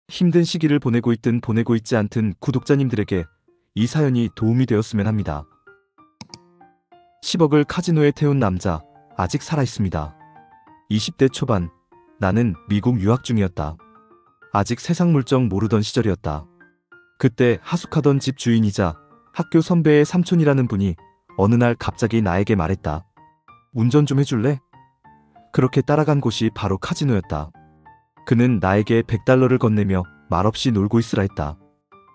힘든 시기를 보내고 있든 보내고 있지 않든 구독자님들에게 이 사연이 도움이 되었으면 합니다. 10억을 카지노에 태운 남자, 아직 살아있습니다. 20대 초반, 나는 미국 유학 중이었다. 아직 세상 물정 모르던 시절이었다. 그때 하숙하던 집 주인이자 학교 선배의 삼촌이라는 분이 어느 날 갑자기 나에게 말했다. 운전 좀 해줄래? 그렇게 따라간 곳이 바로 카지노였다. 그는 나에게 $100를 건네며 말없이 놀고 있으라 했다.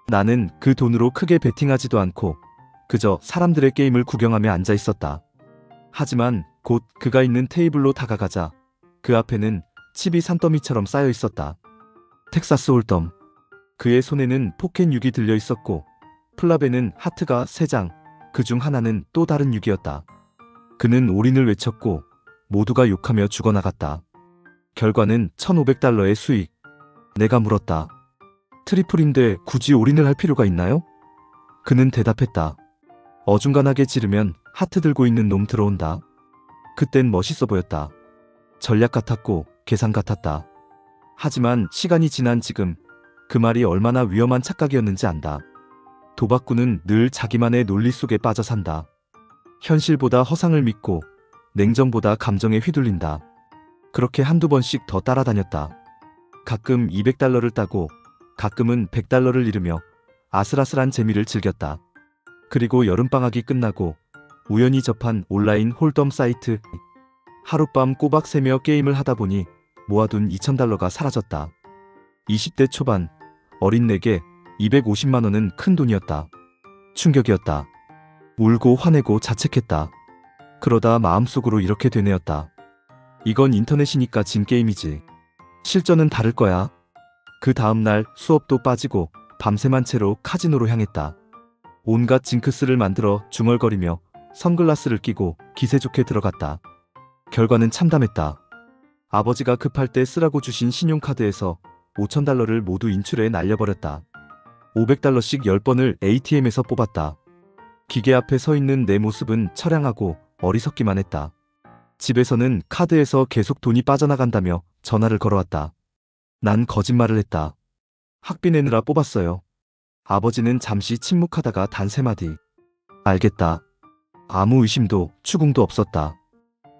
나는 그 돈으로 크게 베팅하지도 않고 그저 사람들의 게임을 구경하며 앉아 있었다. 하지만 곧 그가 있는 테이블로 다가가자 그 앞에는 칩이 산더미처럼 쌓여 있었다. 텍사스 홀덤. 그의 손에는 포켓 6이 들려 있었고 플랍에는 하트가 3장, 그중 하나는 또 다른 6이었다. 그는 올인을 외쳤고 모두가 욕하며 죽어나갔다. 결과는 $1,500의 수익. 내가 물었다. 트리플인데 굳이 올인을 할 필요가 있나요? 그는 대답했다. 어중간하게 지르면 하트 들고 있는 놈 들어온다. 그땐 멋있어 보였다. 전략 같았고 계산 같았다. 하지만 시간이 지난 지금 그 말이 얼마나 위험한 착각이었는지 안다. 도박꾼은 늘 자기만의 논리 속에 빠져 산다. 현실보다 허상을 믿고 냉정보다 감정에 휘둘린다. 그렇게 한두 번씩 더 따라다녔다. 가끔 $200를 따고 가끔은 $100를 잃으며 아슬아슬한 재미를 즐겼다. 그리고 여름방학이 끝나고 우연히 접한 온라인 홀덤 사이트. 하룻밤 꼬박 새며 게임을 하다 보니 모아둔 $2,000가 사라졌다. 20대 초반, 어린 내게 250만 원은 큰 돈이었다. 충격이었다. 울고 화내고 자책했다. 그러다 마음속으로 이렇게 되뇌었다. 이건 인터넷이니까 진 게임이지. 실전은 다를 거야. 그 다음날 수업도 빠지고 밤샘한 채로 카지노로 향했다. 온갖 징크스를 만들어 중얼거리며 선글라스를 끼고 기세 좋게 들어갔다. 결과는 참담했다. 아버지가 급할 때 쓰라고 주신 신용카드에서 $5,000를 모두 인출해 날려버렸다. $500씩 10번을 ATM에서 뽑았다. 기계 앞에 서 있는 내 모습은 처량하고 어리석기만 했다. 집에서는 카드에서 계속 돈이 빠져나간다며 전화를 걸어왔다. 난 거짓말을 했다. 학비 내느라 뽑았어요. 아버지는 잠시 침묵하다가 단 3마디. 알겠다. 아무 의심도 추궁도 없었다.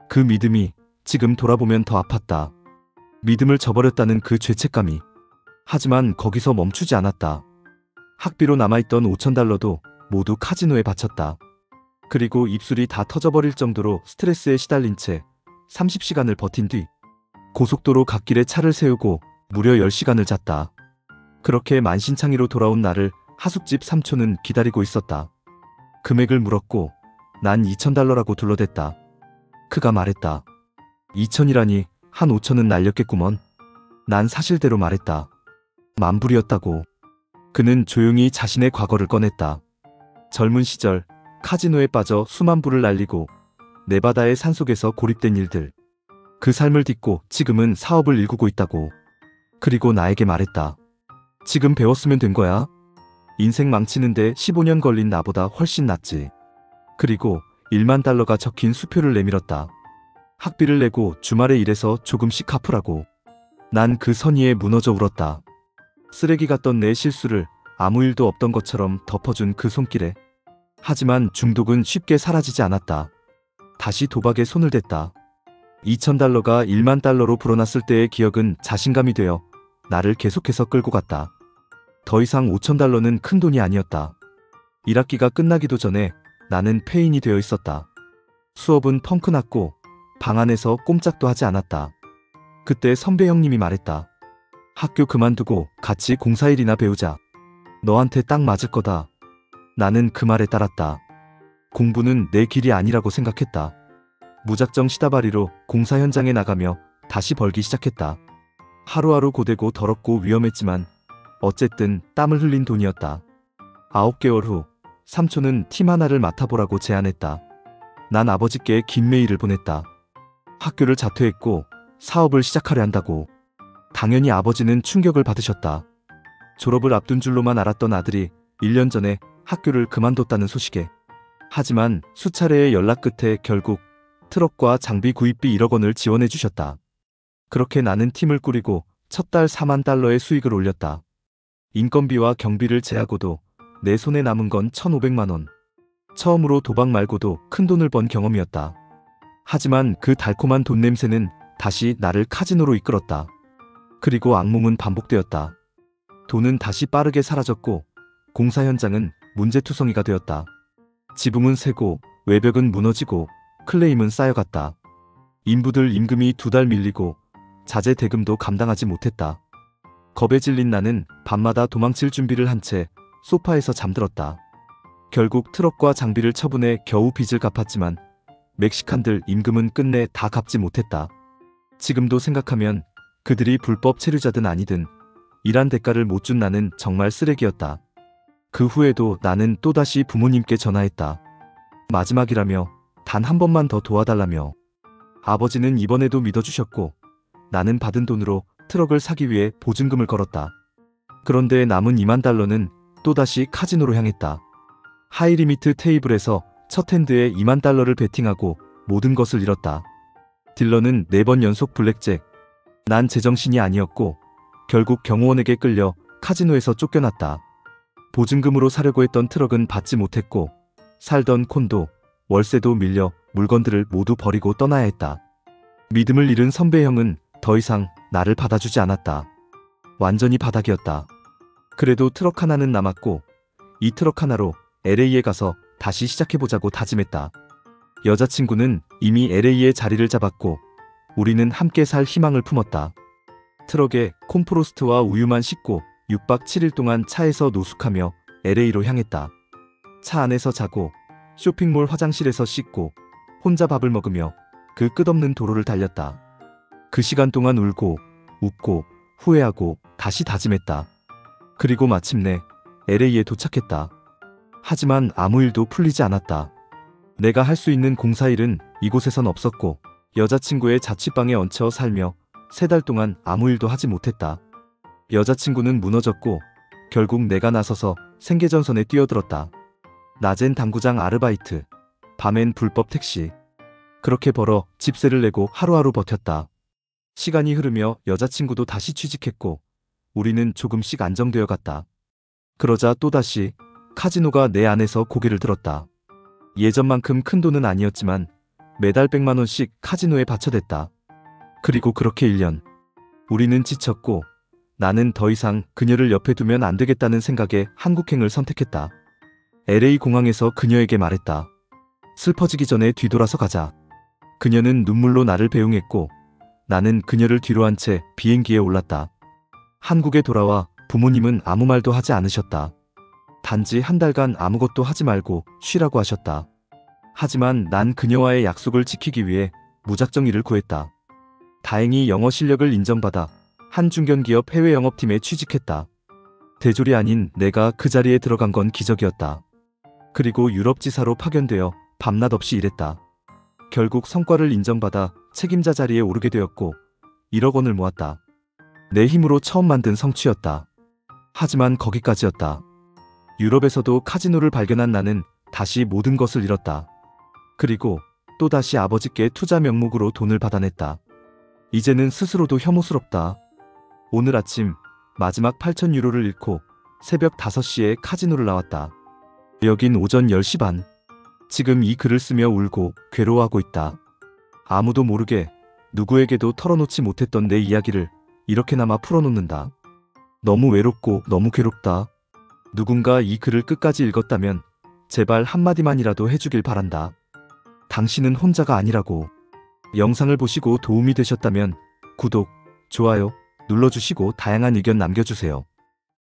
그 믿음이 지금 돌아보면 더 아팠다. 믿음을 저버렸다는 그 죄책감이. 하지만 거기서 멈추지 않았다. 학비로 남아있던 $5,000도 모두 카지노에 바쳤다. 그리고 입술이 다 터져버릴 정도로 스트레스에 시달린 채 30시간을 버틴 뒤 고속도로 갓길에 차를 세우고 무려 10시간을 잤다. 그렇게 만신창이로 돌아온 나를 하숙집 삼촌은 기다리고 있었다. 금액을 물었고 난 $2,000라고 둘러댔다. 그가 말했다. 2,000이라니 한 5,000은 날렸겠구먼. 난 사실대로 말했다. 만불이었다고. 그는 조용히 자신의 과거를 꺼냈다. 젊은 시절 카지노에 빠져 수만 불을 날리고 네바다의 산속에서 고립된 일들. 그 삶을 딛고 지금은 사업을 일구고 있다고. 그리고 나에게 말했다. 지금 배웠으면 된 거야. 인생 망치는데 15년 걸린 나보다 훨씬 낫지. 그리고 $10,000가 적힌 수표를 내밀었다. 학비를 내고 주말에 일해서 조금씩 갚으라고. 난 그 선의에 무너져 울었다. 쓰레기 같던 내 실수를 아무 일도 없던 것처럼 덮어준 그 손길에. 하지만 중독은 쉽게 사라지지 않았다. 다시 도박에 손을 댔다. $2,000가 $10,000로 불어났을 때의 기억은 자신감이 되어 나를 계속해서 끌고 갔다. 더 이상 $5,000는 큰 돈이 아니었다. 1학기가 끝나기도 전에 나는 폐인이 되어 있었다. 수업은 펑크 났고 방 안에서 꼼짝도 하지 않았다. 그때 선배 형님이 말했다. 학교 그만두고 같이 공사일이나 배우자. 너한테 딱 맞을 거다. 나는 그 말에 따랐다. 공부는 내 길이 아니라고 생각했다. 무작정 시다바리로 공사 현장에 나가며 다시 벌기 시작했다. 하루하루 고되고 더럽고 위험했지만 어쨌든 땀을 흘린 돈이었다. 9개월 후 삼촌은 팀 하나를 맡아보라고 제안했다. 난 아버지께 긴 메일을 보냈다. 학교를 자퇴했고 사업을 시작하려 한다고. 당연히 아버지는 충격을 받으셨다. 졸업을 앞둔 줄로만 알았던 아들이 1년 전에 학교를 그만뒀다는 소식에. 하지만 수차례의 연락 끝에 결국 트럭과 장비 구입비 1억 원을 지원해 주셨다. 그렇게 나는 팀을 꾸리고 첫 달 4만 달러의 수익을 올렸다. 인건비와 경비를 제하고도 내 손에 남은 건 1,500만 원. 처음으로 도박 말고도 큰 돈을 번 경험이었다. 하지만 그 달콤한 돈 냄새는 다시 나를 카지노로 이끌었다. 그리고 악몽은 반복되었다. 돈은 다시 빠르게 사라졌고 공사 현장은 문제투성이가 되었다. 지붕은 새고 외벽은 무너지고 클레임은 쌓여갔다. 인부들 임금이 2달 밀리고 자재 대금도 감당하지 못했다. 겁에 질린 나는 밤마다 도망칠 준비를 한 채 소파에서 잠들었다. 결국 트럭과 장비를 처분해 겨우 빚을 갚았지만 멕시칸들 임금은 끝내 다 갚지 못했다. 지금도 생각하면 그들이 불법 체류자든 아니든 일한 대가를 못 준 나는 정말 쓰레기였다. 그 후에도 나는 또다시 부모님께 전화했다. 마지막이라며 단 한 번만 더 도와달라며. 아버지는 이번에도 믿어주셨고 나는 받은 돈으로 트럭을 사기 위해 보증금을 걸었다. 그런데 남은 2만 달러는 또다시 카지노로 향했다. 하이리미트 테이블에서 첫 핸드에 2만 달러를 베팅하고 모든 것을 잃었다. 딜러는 4번 연속 블랙잭. 난 제정신이 아니었고 결국 경호원에게 끌려 카지노에서 쫓겨났다. 보증금으로 사려고 했던 트럭은 받지 못했고 살던 콘도, 월세도 밀려 물건들을 모두 버리고 떠나야 했다. 믿음을 잃은 선배 형은 더 이상 나를 받아주지 않았다. 완전히 바닥이었다. 그래도 트럭 하나는 남았고 이 트럭 하나로 LA에 가서 다시 시작해보자고 다짐했다. 여자친구는 이미 LA에 자리를 잡았고 우리는 함께 살 희망을 품었다. 트럭에 콤프로스트와 우유만 싣고 6박 7일 동안 차에서 노숙하며 LA로 향했다. 차 안에서 자고 쇼핑몰 화장실에서 씻고 혼자 밥을 먹으며 그 끝없는 도로를 달렸다. 그 시간 동안 울고 웃고 후회하고 다시 다짐했다. 그리고 마침내 LA에 도착했다. 하지만 아무 일도 풀리지 않았다. 내가 할 수 있는 공사일은 이곳에선 없었고 여자친구의 자취방에 얹혀 살며 3달 동안 아무 일도 하지 못했다. 여자친구는 무너졌고 결국 내가 나서서 생계전선에 뛰어들었다. 낮엔 당구장 아르바이트, 밤엔 불법 택시. 그렇게 벌어 집세를 내고 하루하루 버텼다. 시간이 흐르며 여자친구도 다시 취직했고 우리는 조금씩 안정되어 갔다. 그러자 또다시 카지노가 내 안에서 고개를 들었다. 예전만큼 큰 돈은 아니었지만 매달 100만 원씩 카지노에 바쳐댔다. 그리고 그렇게 1년. 우리는 지쳤고 나는 더 이상 그녀를 옆에 두면 안 되겠다는 생각에 한국행을 선택했다. LA 공항에서 그녀에게 말했다. 슬퍼지기 전에 뒤돌아서 가자. 그녀는 눈물로 나를 배웅했고 나는 그녀를 뒤로 한 채 비행기에 올랐다. 한국에 돌아와 부모님은 아무 말도 하지 않으셨다. 단지 한 달간 아무것도 하지 말고 쉬라고 하셨다. 하지만 난 그녀와의 약속을 지키기 위해 무작정 일을 구했다. 다행히 영어 실력을 인정받아 한 중견기업 해외 영업팀에 취직했다. 대졸이 아닌 내가 그 자리에 들어간 건 기적이었다. 그리고 유럽지사로 파견되어 밤낮 없이 일했다. 결국 성과를 인정받아 책임자 자리에 오르게 되었고 1억 원을 모았다. 내 힘으로 처음 만든 성취였다. 하지만 거기까지였다. 유럽에서도 카지노를 발견한 나는 다시 모든 것을 잃었다. 그리고 또다시 아버지께 투자 명목으로 돈을 받아냈다. 이제는 스스로도 혐오스럽다. 오늘 아침 마지막 8,000유로를 잃고 새벽 5시에 카지노를 나왔다. 여긴 오전 10시 반. 지금 이 글을 쓰며 울고 괴로워하고 있다. 아무도 모르게 누구에게도 털어놓지 못했던 내 이야기를 이렇게나마 풀어놓는다. 너무 외롭고 너무 괴롭다. 누군가 이 글을 끝까지 읽었다면 제발 한마디만이라도 해주길 바란다. 당신은 혼자가 아니라고. 영상을 보시고 도움이 되셨다면 구독, 좋아요 눌러주시고 다양한 의견 남겨주세요.